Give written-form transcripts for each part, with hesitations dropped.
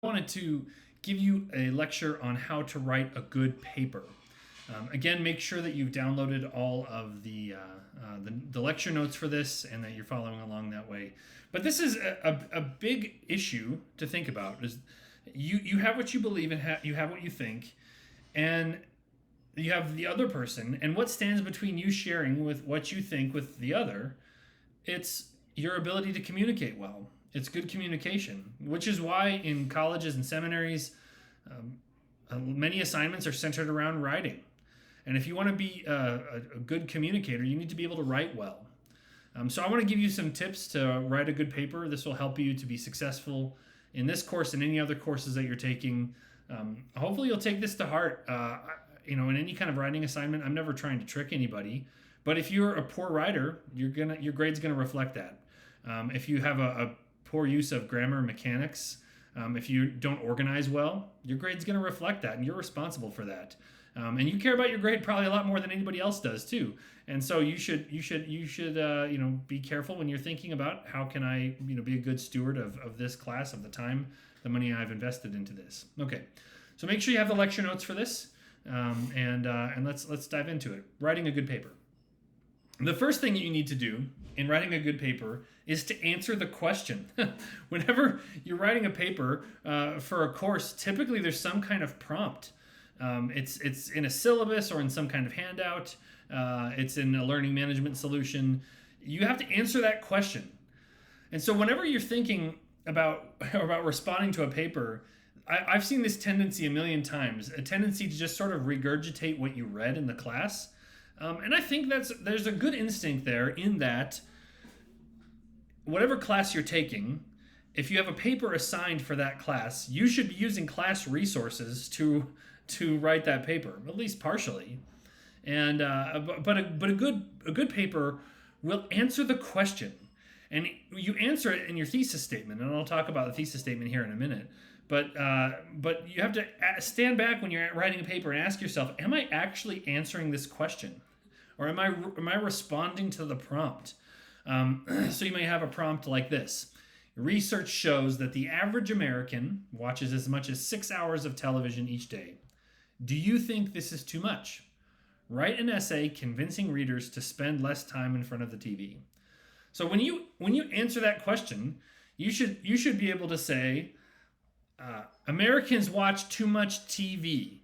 wanted to give you a lecture on how to write a good paper. Again, make sure that you've downloaded all of the lecture notes for this and that you're following along that way. But this is a big issue to think about. Is you have what you believe and you have what you think, and you have the other person, and what stands between you sharing with what you think with the other? It's your ability to communicate well. It's good communication, which is why in colleges and seminaries, many assignments are centered around writing. And if you want to be a good communicator, you need to be able to write well. So I want to give you some tips to write a good paper. This will help you to be successful in this course and any other courses that you're taking. Hopefully you'll take this to heart. In any kind of writing assignment, I'm never trying to trick anybody. But if you're a poor writer, your grade's gonna reflect that. If you have a poor use of grammar mechanics, if you don't organize well, your grade's gonna reflect that, and you're responsible for that. And you care about your grade probably a lot more than anybody else does too. And so you should be careful when you're thinking about how can I be a good steward of this class, of the time, the money I've invested into this. Okay, so make sure you have the lecture notes for this, and let's dive into it. Writing a good paper. The first thing that you need to do in writing a good paper is to answer the question. Whenever you're writing a paper for a course, typically there's some kind of prompt. It's in a syllabus or in some kind of handout. It's in a learning management solution. You have to answer that question. And so whenever you're thinking about responding to a paper, I've seen this tendency a million times, a tendency to just sort of regurgitate what you read in the class. And I think there's a good instinct there in that whatever class you're taking, if you have a paper assigned for that class, you should be using class resources to write that paper, at least partially. And but a good paper will answer the question, and you answer it in your thesis statement. And I'll talk about the thesis statement here in a minute. But you have to stand back when you're writing a paper and ask yourself, am I actually answering this question? Or am I responding to the prompt? So you may have a prompt like this. Research shows that the average American watches as much as 6 hours of television each day. Do you think this is too much? Write an essay convincing readers to spend less time in front of the TV. So when you answer that question, you should be able to say, Americans watch too much TV.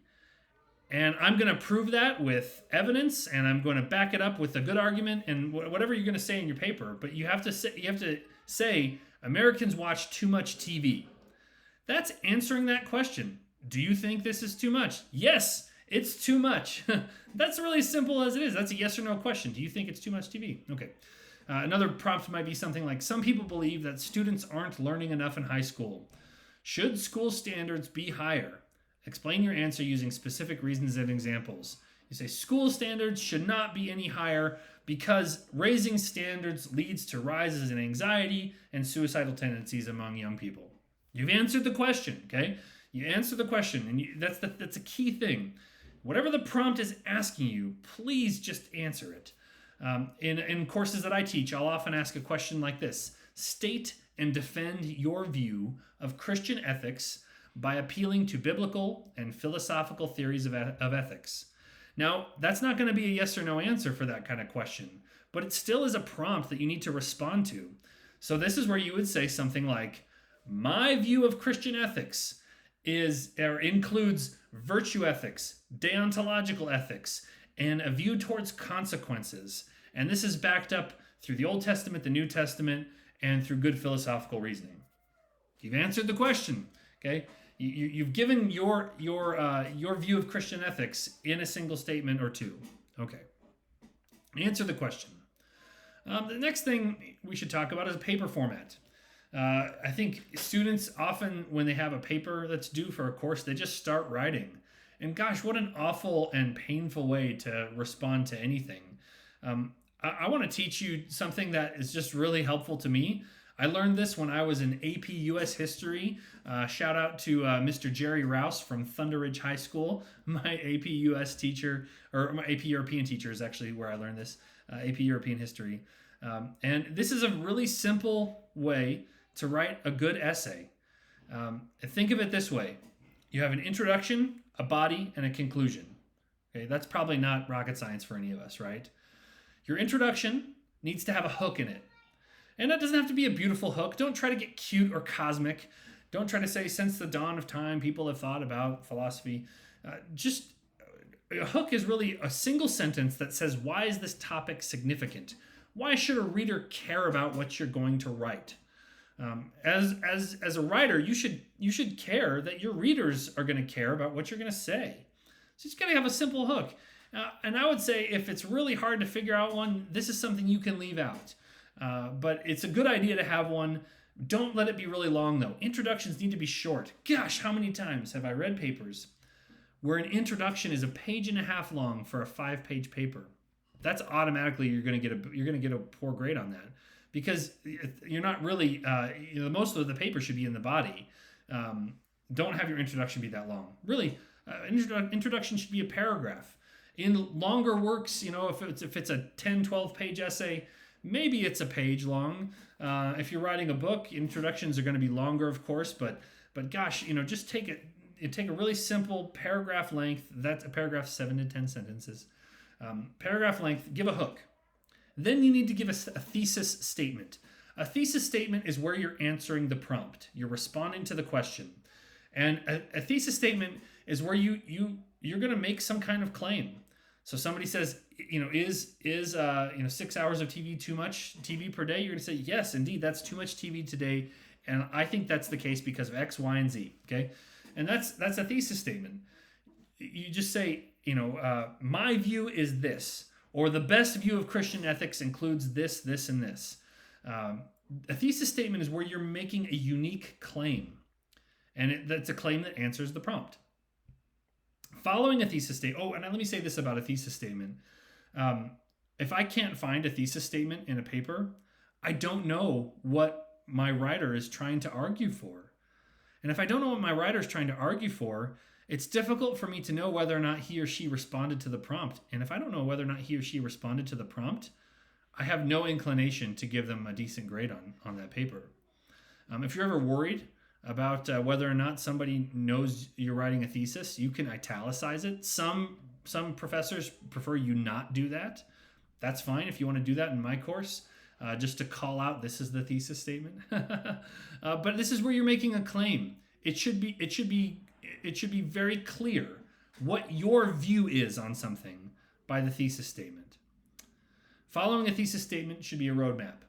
And I'm going to prove that with evidence, and I'm going to back it up with a good argument and whatever you're going to say in your paper. But you have to say Americans watch too much TV. That's answering that question. Do you think this is too much? Yes, it's too much. That's really simple as it is. That's a yes or no question. Do you think it's too much TV? Okay. Another prompt might be something like, some people believe that students aren't learning enough in high school. Should school standards be higher? Explain your answer using specific reasons and examples. You say school standards should not be any higher because raising standards leads to rises in anxiety and suicidal tendencies among young people. You've answered the question, okay? You answer the question, and that's a key thing. Whatever the prompt is asking you, please just answer it. In courses that I teach, I'll often ask a question like this. State and defend your view of Christian ethics by appealing to biblical and philosophical theories of ethics. Now, that's not going to be a yes or no answer for that kind of question, but it still is a prompt that you need to respond to. So this is where you would say something like, my view of Christian ethics includes virtue ethics, deontological ethics, and a view towards consequences. And this is backed up through the Old Testament, the New Testament, and through good philosophical reasoning. You've answered the question, okay? You've given your view of Christian ethics in a single statement or two. Okay. Answer the question. The next thing we should talk about is paper format. I think students often, when they have a paper that's due for a course, they just start writing. And gosh, what an awful and painful way to respond to anything. I want to teach you something that is just really helpful to me. I learned this when I was in AP US History. Shout out to Mr. Jerry Rouse from Thunder Ridge High School. My AP US teacher, or my AP European teacher is actually where I learned this, AP European History. And this is a really simple way to write a good essay. Think of it this way. You have an introduction, a body, and a conclusion. Okay, that's probably not rocket science for any of us, right? Your introduction needs to have a hook in it. And that doesn't have to be a beautiful hook. Don't try to get cute or cosmic. Don't try to say, since the dawn of time, people have thought about philosophy. Just a hook is really a single sentence that says, why is this topic significant? Why should a reader care about what you're going to write? As a writer, you should care that your readers are going to care about what you're going to say. So you just got to have a simple hook. And I would say if it's really hard to figure out one, this is something you can leave out. But it's a good idea to have one. Don't let it be really long, though. Introductions need to be short. Gosh, how many times have I read papers where an introduction is a page and a half long for a 5-page paper? That's automatically you're going to get a poor grade on that, because you're not really most of the paper should be in the body. Don't have your introduction be that long. Really, introduction should be a paragraph. In longer works, if it's a 10, 12-page essay, maybe it's a page long. If you're writing a book, introductions are going to be longer, of course, but gosh, just take a really simple paragraph length. That's a paragraph, 7 to 10 sentences. Paragraph length, give a hook. Then you need to give a thesis statement. A thesis statement is where you're answering the prompt. You're responding to the question. And a thesis statement is where you're going to make some kind of claim. So somebody says, is 6 hours of TV too much TV per day? You're going to say, yes, indeed, that's too much TV today, and I think that's the case because of X, Y, and Z. Okay, and that's a thesis statement. You just say, my view is this, or the best view of Christian ethics includes this, this, and this. A thesis statement is where you're making a unique claim, and that's a claim that answers the prompt. Following a thesis statement. Oh, and let me say this about a thesis statement. If I can't find a thesis statement in a paper, I don't know what my writer is trying to argue for. And if I don't know what my writer is trying to argue for, it's difficult for me to know whether or not he or she responded to the prompt. And if I don't know whether or not he or she responded to the prompt, I have no inclination to give them a decent grade on that paper. If you're ever worried about whether or not somebody knows you're writing a thesis, you can italicize it. Some professors prefer you not do that. That's fine if you want to do that in my course, just to call out this is the thesis statement. But this is where you're making a claim. It should be very clear what your view is on something by the thesis statement. Following a thesis statement should be a roadmap.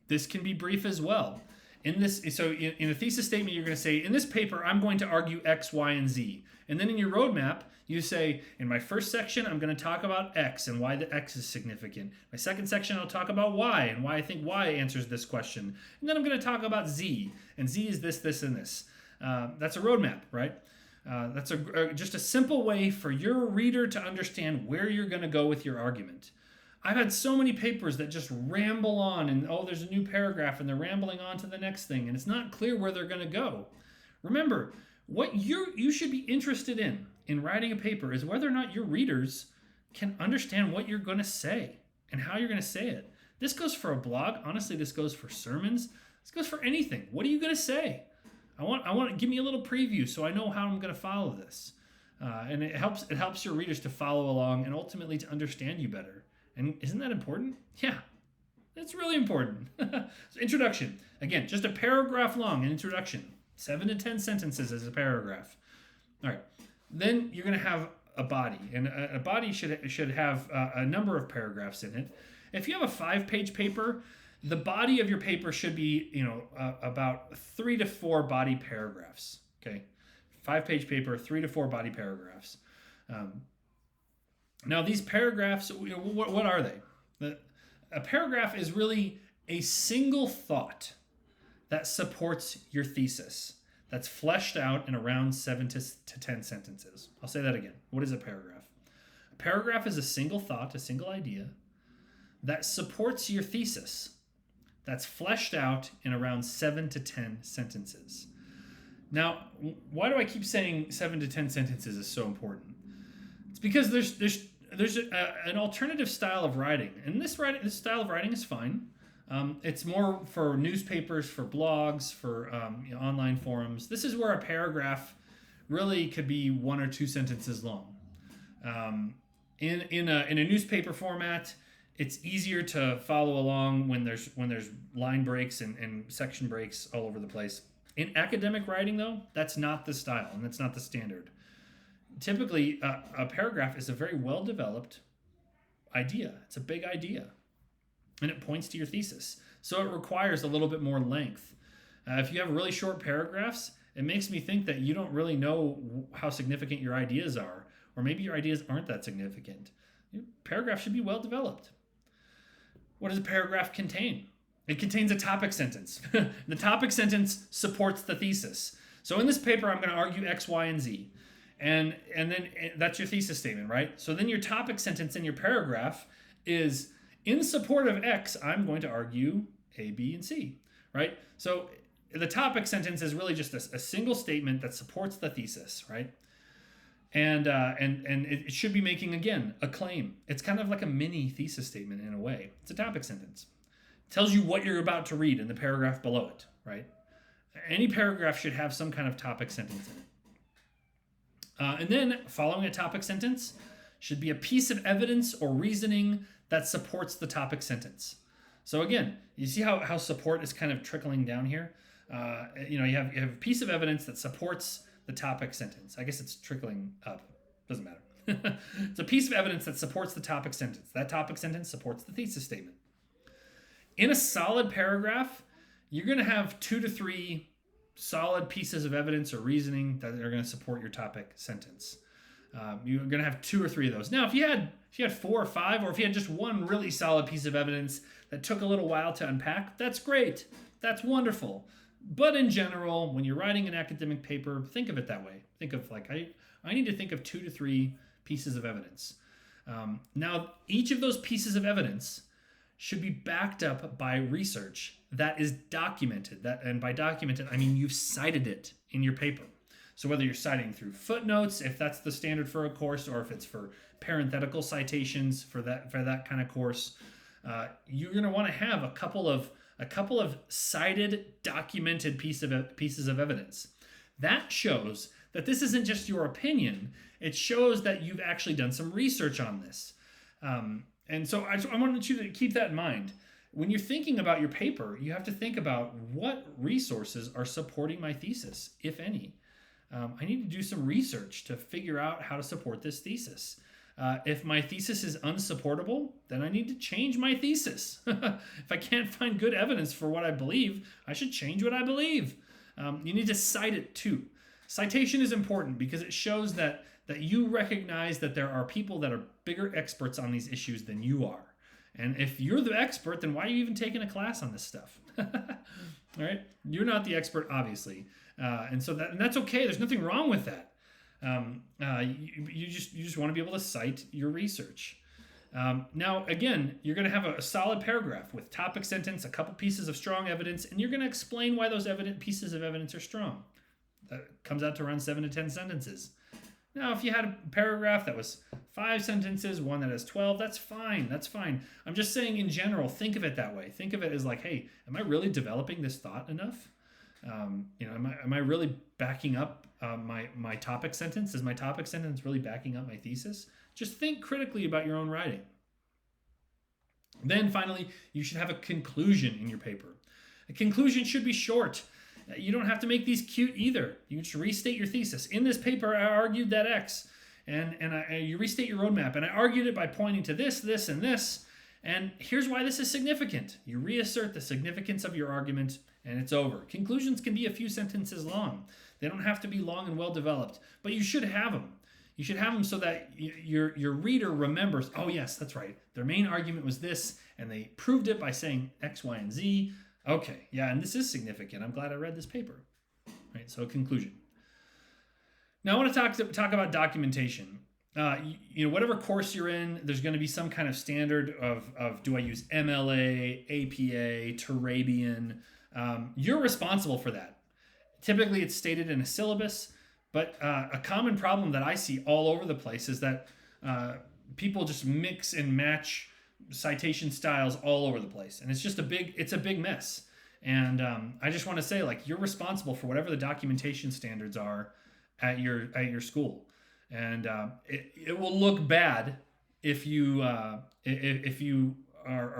This can be brief as well. In a thesis statement, you're going to say, in this paper, I'm going to argue X, Y, and Z. And then in your roadmap, you say, in my first section, I'm going to talk about X and why the X is significant. My second section, I'll talk about Y and why I think Y answers this question. And then I'm going to talk about Z. And Z is this, this, and this. That's a roadmap, right? That's just a simple way for your reader to understand where you're going to go with your argument. I've had so many papers that just ramble on and, there's a new paragraph and they're rambling on to the next thing and it's not clear where they're going to go. Remember, what you should be interested in writing a paper is whether or not your readers can understand what you're going to say and how you're going to say it. This goes for a blog. Honestly, this goes for sermons. This goes for anything. What are you going to say? I want to give me a little preview so I know how I'm going to follow this. And it helps your readers to follow along and ultimately to understand you better. And isn't that important? Yeah, it's really important. So introduction. Again, just a paragraph long, an introduction. 7 to 10 sentences as a paragraph. All right. Then you're going to have a body. And a body should have a number of paragraphs in it. If you have a 5-page paper, the body of your paper should be, about 3 to 4 body paragraphs. Okay. 5-page paper, 3 to 4 body paragraphs. Now, these paragraphs, what are they? A paragraph is really a single thought that supports your thesis, that's fleshed out in around 7 to 10 sentences. I'll say that again. What is a paragraph? A paragraph is a single thought, a single idea, that supports your thesis, that's fleshed out in around 7 to 10 sentences. Now, why do I keep saying 7 to 10 sentences is so important? It's because there's an alternative style of writing, and this style of writing is fine. It's more for newspapers, for blogs, for online forums. This is where a paragraph really could be 1 or 2 sentences long. In a newspaper format, it's easier to follow along when there's line breaks and section breaks all over the place. In academic writing, though, that's not the style and that's not the standard. Typically, a paragraph is a very well-developed idea. It's a big idea, and it points to your thesis. So it requires a little bit more length. If you have really short paragraphs, it makes me think that you don't really know how significant your ideas are, or maybe your ideas aren't that significant. Your paragraph should be well-developed. What does a paragraph contain? It contains a topic sentence. The topic sentence supports the thesis. So in this paper, I'm going to argue X, Y, and Z. And then that's your thesis statement, right? So then your topic sentence in your paragraph is, in support of X, I'm going to argue A, B, and C, right? So the topic sentence is really just a single statement that supports the thesis, right? And it should be making, again, a claim. It's kind of like a mini thesis statement in a way. It's a topic sentence. It tells you what you're about to read in the paragraph below it, right? Any paragraph should have some kind of topic sentence in it. And then following a topic sentence should be a piece of evidence or reasoning that supports the topic sentence. So again, you see how support is kind of trickling down here? You have a piece of evidence that supports the topic sentence. I guess it's trickling up. Doesn't matter. It's a piece of evidence that supports the topic sentence. That topic sentence supports the thesis statement. In a solid paragraph, you're going to have 2 to 3 solid pieces of evidence or reasoning that are going to support your topic sentence. You're going to have 2 or 3 of those. Now, if you had 4 or 5, or if you had just one really solid piece of evidence that took a little while to unpack, that's great. That's wonderful. But in general, when you're writing an academic paper, think of it that way. Think of I need to think of 2 to 3 pieces of evidence. Now, each of those pieces of evidence should be backed up by research that is documented. And by documented, I mean you've cited it in your paper. So whether you're citing through footnotes, if that's the standard for a course, or if it's for parenthetical citations for that kind of course, you're going to want to have a couple of cited, documented pieces of evidence. That shows that this isn't just your opinion. It shows that you've actually done some research on this. And so I wanted you to keep that in mind. When you're thinking about your paper, you have to think about what resources are supporting my thesis, if any. I need to do some research to figure out how to support this thesis. If my thesis is unsupportable, then I need to change my thesis. If I can't find good evidence for what I believe, I should change what I believe. You need to cite it too. Citation is important because it shows that you recognize that there are people that are bigger experts on these issues than you are. And if you're the expert, then why are you even taking a class on this stuff? All right? You're not the expert, obviously. And that's okay. There's nothing wrong with that. You just want to be able to cite your research. Now, again, you're going to have a solid paragraph with topic sentence, a couple pieces of strong evidence, and you're going to explain why those pieces of evidence are strong. That comes out to around 7 to 10 sentences. Now, if you had a paragraph that was 5 sentences, one that has 12, that's fine. That's fine. I'm just saying in general, think of it that way. Think of it as like, hey, am I really developing this thought enough? Am I really backing up my topic sentence? Is my topic sentence really backing up my thesis? Just think critically about your own writing. Then finally, you should have a conclusion in your paper. A conclusion should be short. You don't have to make these cute either. You should restate your thesis. In this paper, I argued that X, and you restate your roadmap, and I argued it by pointing to this, this, and this, and here's why this is significant. You reassert the significance of your argument, and it's over. Conclusions can be a few sentences long. They don't have to be long and well developed, but you should have them. You should have them so that your reader remembers, oh yes, that's right. Their main argument was this, and they proved it by saying X, Y, and Z. Okay, yeah, and this is significant. I'm glad I read this paper. Right, so conclusion. Now I want to talk about documentation. Whatever course you're in, there's going to be some kind of standard of do I use MLA, APA, Turabian? You're responsible for that. Typically, it's stated in a syllabus, but a common problem that I see all over the place is that people just mix and match citation styles all over the place, and it's a big mess. And I just want to say, like, you're responsible for whatever the documentation standards are at your school, and it will look bad if you are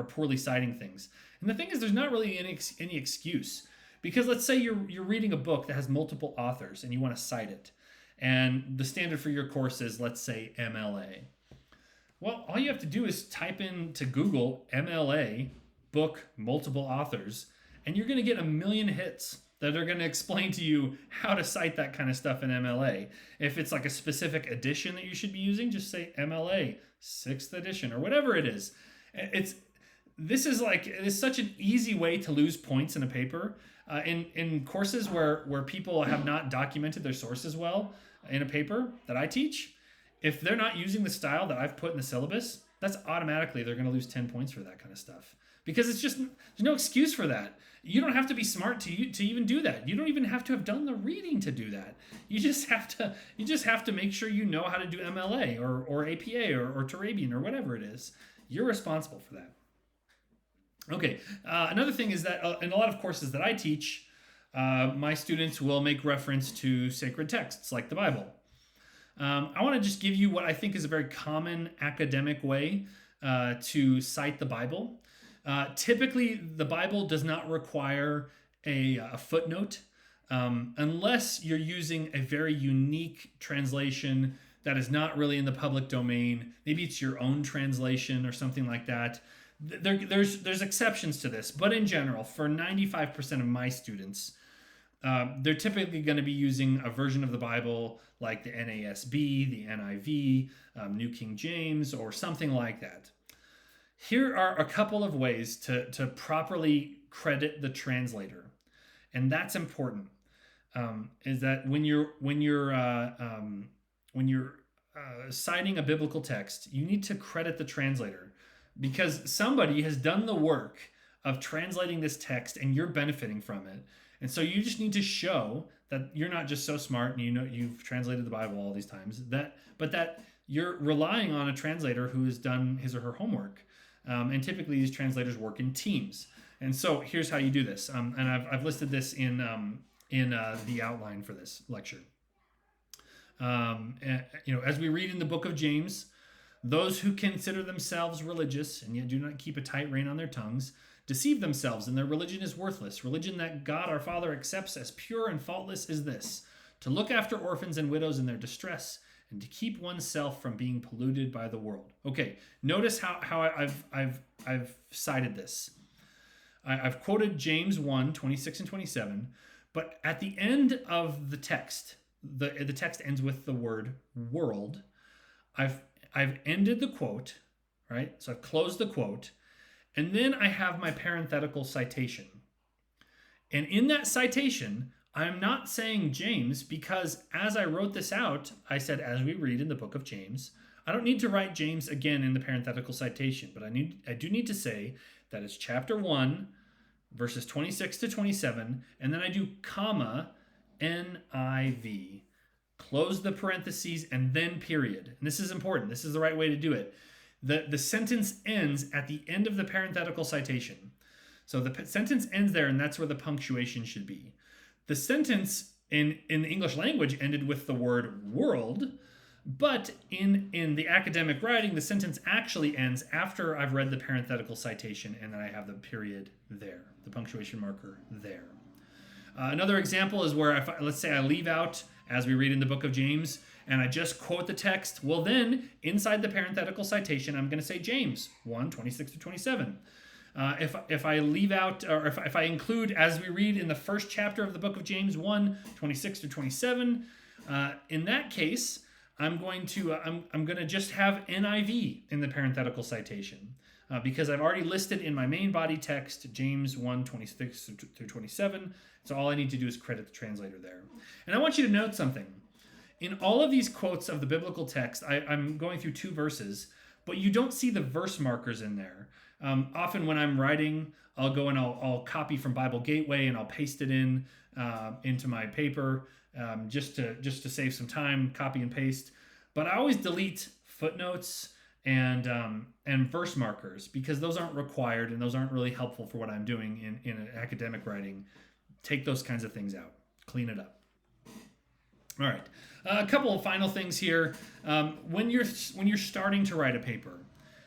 poorly citing things. And the thing is, there's not really any excuse, because let's say you're reading a book that has multiple authors and you want to cite it, and the standard for your course is, let's say, MLA. Well, all you have to do is type into Google MLA book multiple authors, and you're going to get a million hits that are going to explain to you how to cite that kind of stuff in MLA. If it's like a specific edition that you should be using, just say MLA 6th edition or whatever it is. This is such an easy way to lose points in a paper. In courses where people have not documented their sources well in a paper that I teach, if they're not using the style that I've put in the syllabus, that's automatically they're going to lose 10 points for that kind of stuff. Because there's no excuse for that. You don't have to be smart to even do that. You don't even have to have done the reading to do that. You just have to make sure you know how to do MLA or APA or Turabian or whatever it is. You're responsible for that. Okay, another thing is that in a lot of courses that I teach, my students will make reference to sacred texts like the Bible. I want to just give you what I think is a very common academic way to cite the Bible. Typically, the Bible does not require a footnote unless you're using a very unique translation that is not really in the public domain. Maybe it's your own translation or something like that. There's exceptions to this, but in general, for 95% of my students, they're typically going to be using a version of the Bible like the NASB, the NIV, New King James, or something like that. Here are a couple of ways to properly credit the translator, and that's important. Is that when you're citing a biblical text, you need to credit the translator, because somebody has done the work of translating this text and you're benefiting from it. And so you just need to show that you're not just so smart and you've translated the Bible all these times, but that you're relying on a translator who has done his or her homework. And typically these translators work in teams. And so here's how you do this. And I've listed this in the outline for this lecture. As we read in the book of James, those who consider themselves religious and yet do not keep a tight rein on their tongues deceive themselves, and their religion is worthless. Religion that God our Father accepts as pure and faultless is this: to look after orphans and widows in their distress, and to keep oneself from being polluted by the world. Okay, notice how I've cited this. I've quoted James 1, 26 and 27, but at the end of the text, the text ends with the word world. I've ended the quote, right? So I've closed the quote, and then I have my parenthetical citation. And in that citation, I'm not saying James, because as I wrote this out, I said, as we read in the book of James. I don't need to write James again in the parenthetical citation, but I do need to say that it's chapter 1, verses 26 to 27, and then I do comma, NIV. Close the parentheses and then period. And this is important. This is the right way to do it. The sentence ends at the end of the parenthetical citation. So the sentence ends there, and that's where the punctuation should be. The sentence in the English language ended with the word world, but in the academic writing, the sentence actually ends after I've read the parenthetical citation, and then I have the period there, the punctuation marker there. Another example is where, let's say I leave out, as we read in the book of James, and I just quote the text. Well, then, inside the parenthetical citation, I'm going to say James 1, 26 to 27. If I leave out, or if I include, as we read in the first chapter of the book of James 1, 26 to 27, in that case, I'm going to just have NIV in the parenthetical citation. Because I've already listed in my main body text James 1, 26 through 27. So all I need to do is credit the translator there. And I want you to note something. In all of these quotes of the biblical text, I'm going through 2 verses, but you don't see the verse markers in there. Often when I'm writing, I'll go and I'll copy from Bible Gateway and I'll paste it into my paper just to save some time, copy and paste. But I always delete footnotes and verse markers, because those aren't required and those aren't really helpful for what I'm doing in academic writing. Take those kinds of things out. Clean it up. All right. A couple of final things here. When you're starting to write a paper,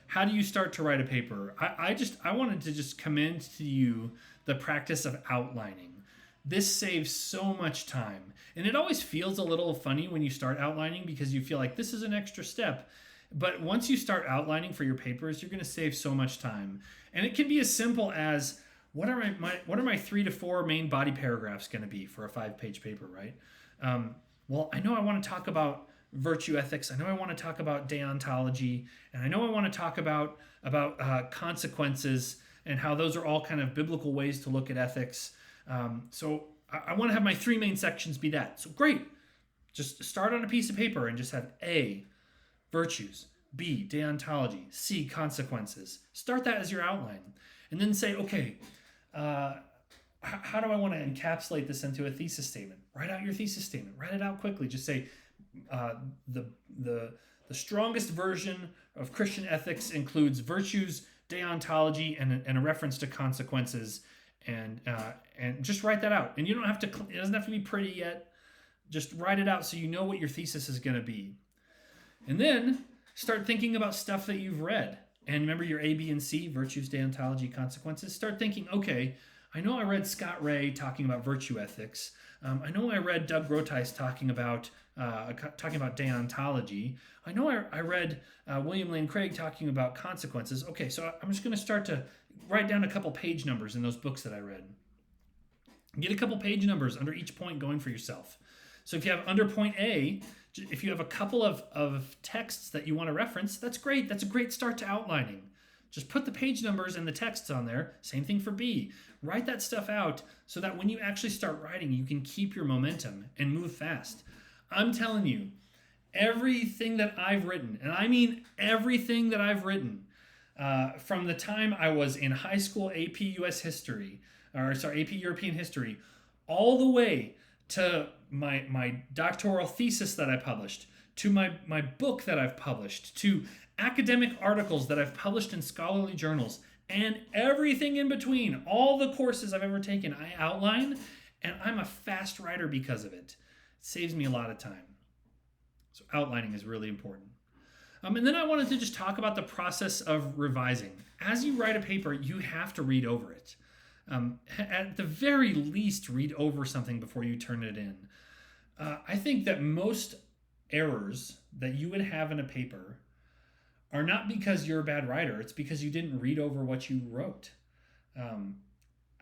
how do you start to write a paper? I wanted to just commend to you the practice of outlining. This saves so much time. And it always feels a little funny when you start outlining because you feel like this is an extra step. But once you start outlining for your papers, you're going to save so much time. And it can be as simple as, what are my 3 to 4 main body paragraphs going to be for a 5-page paper, right? Well, I know I want to talk about virtue ethics. I know I want to talk about deontology, and I know I want to talk about consequences and how those are all kind of biblical ways to look at ethics. So I want to have my 3 main sections be that. So great. Just start on a piece of paper and just have A, virtues, B, deontology, C, consequences. Start that as your outline. And then say, okay, how do I want to encapsulate this into a thesis statement? Write out your thesis statement. Write it out quickly. Just say the strongest version of Christian ethics includes virtues, deontology, and a reference to consequences. And just write that out. And you don't have to. It doesn't have to be pretty yet. Just write it out so you know what your thesis is going to be. And then start thinking about stuff that you've read. And remember your A, B, and C, virtues, deontology, consequences. Start thinking, okay, I know I read Scott Ray talking about virtue ethics. I know I read Doug Groteis talking about deontology. I know I read William Lane Craig talking about consequences. Okay, so I'm just going to start to write down a couple page numbers in those books that I read. Get a couple page numbers under each point going for yourself. So if you have under point A, if you have a couple of texts that you want to reference, that's great. That's a great start to outlining. Just put the page numbers and the texts on there. Same thing for B. Write that stuff out so that when you actually start writing, you can keep your momentum and move fast. I'm telling you, everything that I've written, and I mean everything that I've written, from the time I was in high school AP US history, AP European history, all the way to my doctoral thesis that I published, to my book that I've published, to academic articles that I've published in scholarly journals, and everything in between, all the courses I've ever taken, I outline, and I'm a fast writer because of it. It saves me a lot of time. So outlining is really important. And then I wanted to just talk about the process of revising. As you write a paper, you have to read over it. At the very least, read over something before you turn it in. I think that most errors that you would have in a paper are not because you're a bad writer. It's because you didn't read over what you wrote.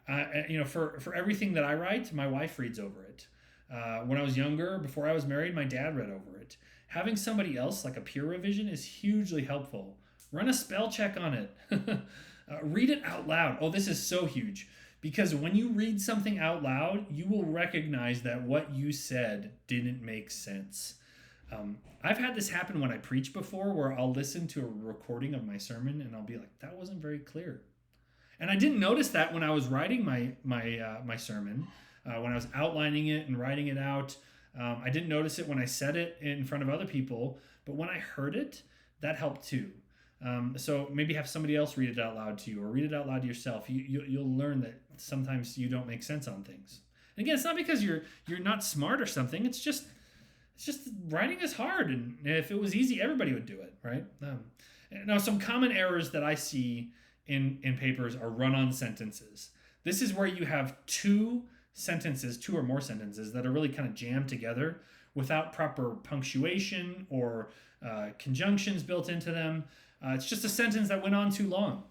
For everything that I write, my wife reads over it. When I was younger, before I was married, my dad read over it. Having somebody else, like a peer revision, is hugely helpful. Run a spell check on it. Read it out loud. Oh, this is so huge. Because when you read something out loud, you will recognize that what you said didn't make sense. I've had this happen when I preach before, where I'll listen to a recording of my sermon and I'll be like, that wasn't very clear. And I didn't notice that when I was writing my sermon, when I was outlining it and writing it out. I didn't notice it when I said it in front of other people, but when I heard it, that helped too. So maybe have somebody else read it out loud to you, or read it out loud to yourself. You'll learn that sometimes you don't make sense on things. And again, it's not because you're not smart or something. It's just writing is hard, and if it was easy, everybody would do it, right? Now, some common errors that I see in papers are run-on sentences. This is where you have two or more sentences that are really kind of jammed together without proper punctuation or conjunctions built into them. It's just a sentence that went on too long.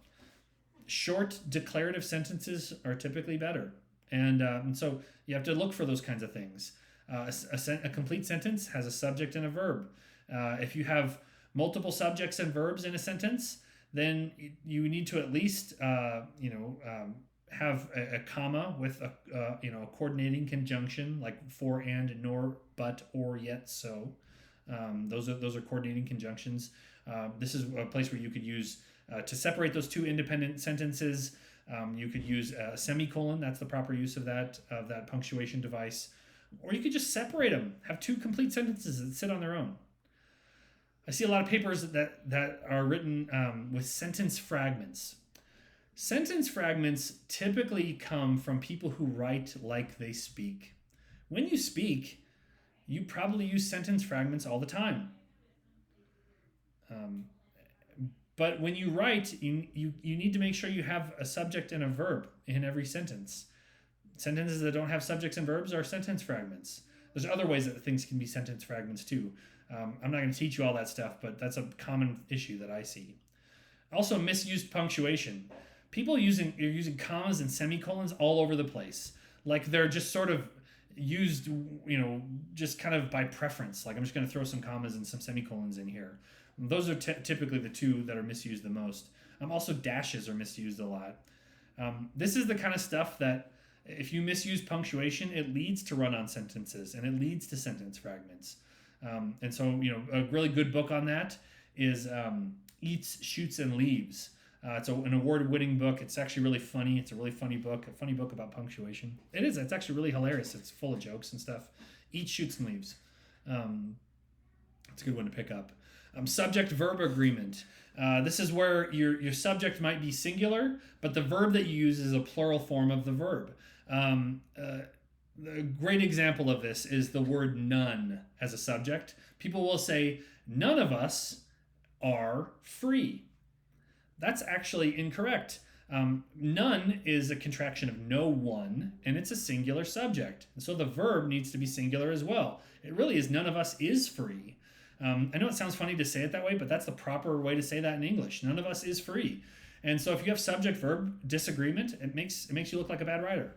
Short declarative sentences are typically better. And so you have to look for those kinds of things. A complete sentence has a subject and a verb. If you have multiple subjects and verbs in a sentence, then you need to at least have a comma with a coordinating conjunction, like for, and, nor, but, or, yet, so. Those are coordinating conjunctions. This is a place where you could use to separate those two independent sentences. You could use a semicolon. That's the proper use of that punctuation device. Or you could just separate them. Have two complete sentences that sit on their own. I see a lot of papers that are written with sentence fragments. Sentence fragments typically come from people who write like they speak. When you speak, you probably use sentence fragments all the time. Um, but when you write, you need to make sure you have a subject and a verb in every sentence. Sentences that don't have subjects and verbs are sentence fragments. There's other ways that things can be sentence fragments too. I'm not going to teach you all that stuff, but that's a common issue that I see. Also, misused punctuation. People are using commas and semicolons all over the place. Like they're just sort of used, just kind of by preference. Like I'm just going to throw some commas and some semicolons in here. Those are typically the two that are misused the most. Also, dashes are misused a lot. This is the kind of stuff that if you misuse punctuation, it leads to run-on sentences and it leads to sentence fragments. And so, a really good book on that is Eats, Shoots, and Leaves. It's an award-winning book. It's actually really funny. It's a really funny book about punctuation. It is. It's actually really hilarious. It's full of jokes and stuff. Eats, Shoots, and Leaves. It's a good one to pick up. Subject-verb agreement. This is where your subject might be singular, but the verb that you use is a plural form of the verb. A great example of this is the word none as a subject. People will say, none of us are free. That's actually incorrect. None is a contraction of no one, and it's a singular subject. And so the verb needs to be singular as well. It really is none of us is free. I know it sounds funny to say it that way, but that's the proper way to say that in English. None of us is free. And so if you have subject-verb disagreement, it makes you look like a bad writer.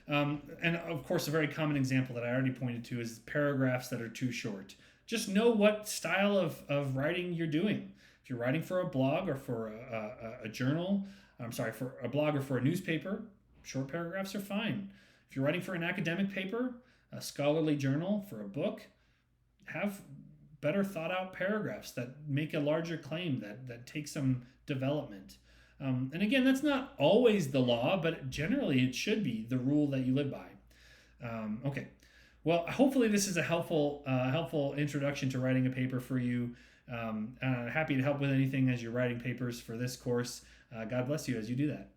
And of course, a very common example that I already pointed to is paragraphs that are too short. Just know what style of writing you're doing. If you're writing for a blog or for a journal, for a blog or for a newspaper, short paragraphs are fine. If you're writing for an academic paper, a scholarly journal, for a book, have better thought out paragraphs that make a larger claim, that take some development. And again, that's not always the law, but generally it should be the rule that you live by. Okay. Well, hopefully this is a helpful introduction to writing a paper for you. Happy to help with anything as you're writing papers for this course. God bless you as you do that.